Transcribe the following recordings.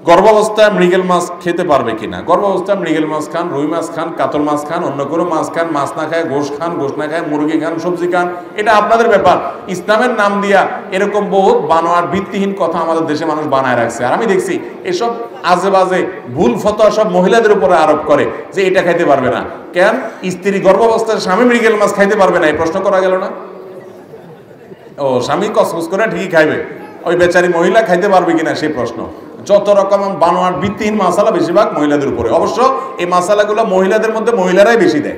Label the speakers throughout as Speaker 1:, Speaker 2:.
Speaker 1: গর্ভাবস্থায় মৃগেল মাছ খেতে পারবে কিনা? গর্ভাবস্থায় মৃগেল মাছ খান, রুই মাছ খান, কাতল মাছ খান, অন্য কোনো মাছ খান, মাছ না খায় গোশ খান, গোশ না খায় মুরগি খান, সবজি খান, এটা আপনাদের ব্যাপার। ইসলামের নাম দিয়া এরকম বহুত বানোয়ার ভিত্তিহীন কথা আমাদের দেশে মানুষ বানায় রাখছে। আর আমি দেখছি এসব আজে বাজে ভুল ফতোয়া সব মহিলাদের উপরে আরোপ করে যে এটা খাইতে পারবে না। কেন? স্ত্রী গর্ভাবস্থায় স্বামী মৃগেল মাছ খাইতে পারবে না, এই প্রশ্ন করা গেল না? ও স্বামী কসকস করে ঠিকই খাইবে, ওই বেচারি মহিলা খাইতে পারবে কিনা সেই প্রশ্ন। যত রকম বানোয়ার ভিত্তিহীন মশলা বেশিরভাগ মহিলাদের উপরে। অবশ্য এই মশলাগুলো মহিলাদের মধ্যে মহিলারাই বেশি দেয়,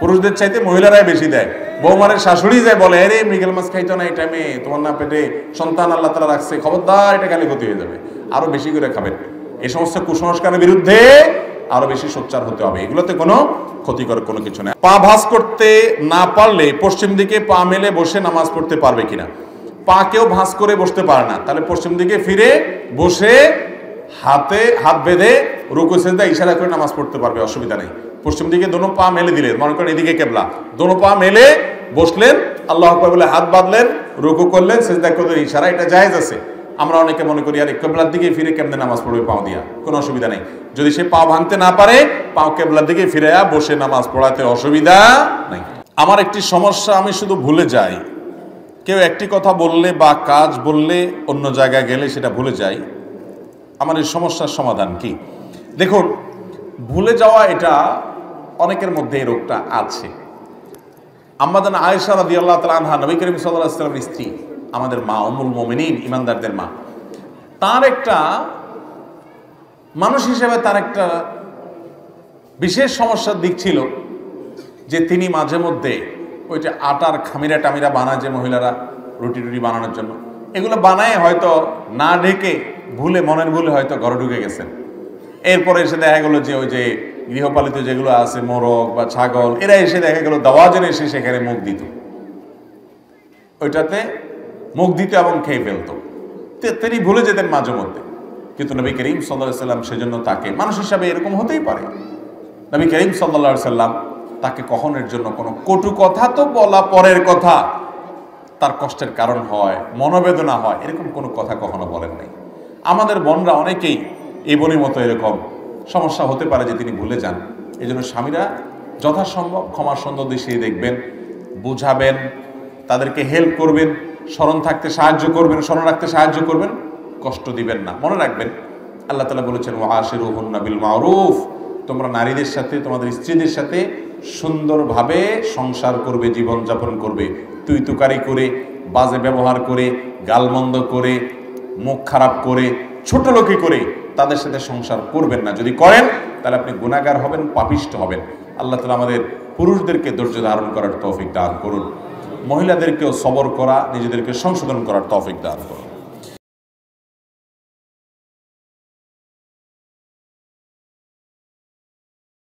Speaker 1: পুরুষদের চাইতে মহিলারাই বেশি দেয়। বৌমারের শাশুড়ি যায় বলে, আরে মৃগেল মাছ খাইতো না এই টাইমে, তোমার না পেটে সন্তান আল্লাহ তাআলা রাখছে, খবরদার এটা খালি ক্ষতি হয়ে যাবে, আরো বেশি করে খাবেন। এই সমস্ত কুসংস্কারের বিরুদ্ধে আরো বেশি সোচ্চার হতে হবে। এগুলোতে কোনো ক্ষতিকর কোনো কিছু নেই। পা ভাঁজ করতে না পারলে পশ্চিম দিকে পা মেলে বসে নামাজ পড়তে পারবে কিনা? পা কেউ ভাঁজ করে বসতে পারে না, তাহলে পশ্চিম দিকে ফিরে বসে হাতে হাত বেঁধে রুকু সিজদা ইশারা করে নামাজ পড়তে পারবে, অসুবিধা নেই। পশ্চিম দিকে দোনো পা মেলে দিলেন, মনে করেন এদিকে কেবলা, দোনো পা মেলে বসলেন, আল্লাহু আকবার বলে হাত বাঁধলেন, রুকু করলেন, সিজদা করলেন, ইশারা, এটা জায়েজ আছে। আমরা অনেকে মনে করি আরে কেবলার দিকে ফিরে কেমনে নামাজ পড়বে পাও দিয়া, কোনো অসুবিধা নেই। যদি সে পা ভাঙতে না পারে, পাও কেবলার দিকে ফিরে বসে নামাজ পড়াতে অসুবিধা নেই। আমার একটি সমস্যা, আমি শুধু ভুলে যাই। কেউ একটি কথা বললে বা কাজ বললে অন্য জায়গায় গেলে সেটা ভুলে যাই। আমার এই সমস্যার সমাধান কি? দেখুন, ভুলে যাওয়া এটা অনেকের মধ্যে এই রোগটা আছে। আম্মাজান আয়েশা রাদিয়াল্লাহু তাআলা আনহা, নবী করিম সাল্লাল্লাহু আলাইহি ওয়াসাল্লামের স্ত্রী, আমাদের মা, উম্মুল মুমিনিন, ইমানদারদের মা, তার একটা মানুষ হিসেবে তার একটা বিশেষ সমস্যার দিক ছিল যে তিনি মাঝে মধ্যে ওইটা আটার খামিরা টামিরা বানায় যে মহিলারা রুটি টুটি বানানোর জন্য, এগুলো বানায় হয়তো না ঢেকে ভুলে, মনের ভুলে হয়তো ঘরে ঢুকে গেছেন। এরপরে এসে দেখা গেলো যে ওই যে গৃহপালিত যেগুলো আছে মোরগ বা ছাগল, এরা এসে দেখা গেল দাওয়াজনে এসে সেখানে মুখ দিত, ওইটাতে মুখ দিত এবং খেয়ে ফেলত। তিনি ভুলে যেতেন মাঝে মধ্যে। কিন্তু নবী করিম সাল্লাল্লাহু আলাইহি সাল্লাম সেজন্য তাকে, মানুষ হিসাবে এরকম হতেই পারে, নবী করিম সাল্লাল্লাহু আলাইহি সাল্লাম তাকে কখনোর জন্য কোনো কটু কথা, তো বলা পরের কথা, তার কষ্টের কারণ হয়, মনোবেদনা হয়, এরকম কোনো কথা কখনো বলেন নাই। আমাদের বোনরা অনেকেই এই বোনের মতো এরকম সমস্যা হতে পারে যে তিনি ভুলে যান। এই জন্য স্বামীরা যথাসম্ভব ক্ষমার সুন্দর দৃষ্টি দেখবেন, বুঝাবেন, তাদেরকে হেল্প করবেন, স্মরণ থাকতে সাহায্য করবেন, স্মরণ রাখতে সাহায্য করবেন, কষ্ট দিবেন না। মনে রাখবেন আল্লাহ তাআলা বলেছেন, ওয়াশিরুহুন্না বিল মারুফ, তোমরা নারীদের সাথে, তোমাদের স্ত্রীদের সাথে সুন্দরভাবে সংসার করবে, জীবনযাপন করবে। তুই তুকারি করে, বাজে ব্যবহার করে, গালমন্দ করে, মুখ খারাপ করে, ছোট লোকি করে তাদের সাথে সংসার করবেন না। যদি করেন তাহলে আপনি গুনাহগার হবেন, পাপিষ্ঠ হবেন। আল্লাহ তাআলা আমাদের পুরুষদেরকে ধৈর্য ধারণ করার তৌফিক দান করুন, মহিলাদেরকেও সবর করা, নিজেদেরকে সংশোধন করার তৌফিক দান করুন।